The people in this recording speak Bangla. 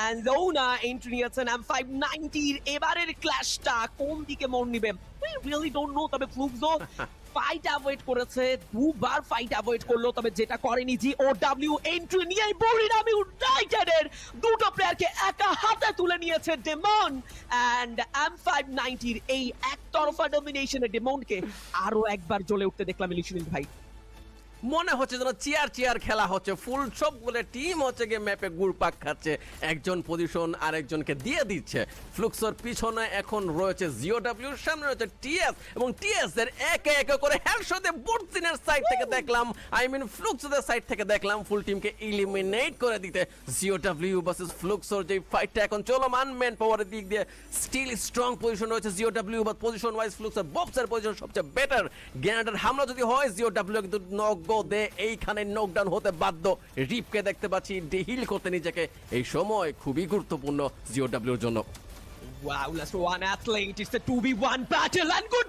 and Zona এন্ট্রি নিয়েছেন M590 এর এবারের ক্ল্যাশটা কোন দিকে মন নিবে we really don't know তবে ফ্লুক্সো ফাইট অ্যাভয়েড করেছে দুবার ফাইট অ্যাভয়েড করলো তবে যেটা করেনি GOW এন্ট্রি নিয়ে বুরিরামি ইউনাইটেডের দুটো প্লেয়ারকে একা হাতে তুলে নিয়েছে ডেমন এন্ড M590 এর এই একতরফা ডমিনেশনে ডেমনকে আরো একবার জ্বলে উঠতে দেখলাম ইলিশিন ভাই মনে হচ্ছে যেন চেয়ার খেলা হচ্ছে ফুল সবগুলো টিম হচ্ছে গিয়ে ম্যাপে ঘুরপাক খাচ্ছে একজন পজিশন আরেকজনকে দিয়ে দিচ্ছে ফ্লুক্সোর পিছনে এখন রয়েছে জিওডব্লিউ সামনে রয়েছে টিএস এবং টিএস এর একে একে করে হেডশটে বুটসিনের সাইড থেকে দেখলাম আই মিন ফ্লুক্সোদের সাইড থেকে দেখলাম ফুল টিমকে ইলিমিনেট করে দিতে জিওডব্লিউ ভার্সেস ফ্লুক্সোর যে ফাইটটা এখন চলমান ম্যান পাওয়ারের দিক দিয়ে স্টিল স্ট্রং পজিশন রয়েছে জিওডব্লিউ বাট পজিশন ওয়াইজ ফ্লুক্সোর বক্সের পজিশন সবচেয়ে বেটার গ্রেনেডের হামলা যদি হয় জিওডব্লিউ কিন্তু নক দে এইখানে নকডাউন হতে বাধ্য রিপকে দেখতে পাচ্ছি ডিহিল করতে নিজেকে এই সময় খুবই গুরুত্বপূর্ণ জিওডব্লিউর জন্য Wow, last one athlete. It's the 2v1 battle and good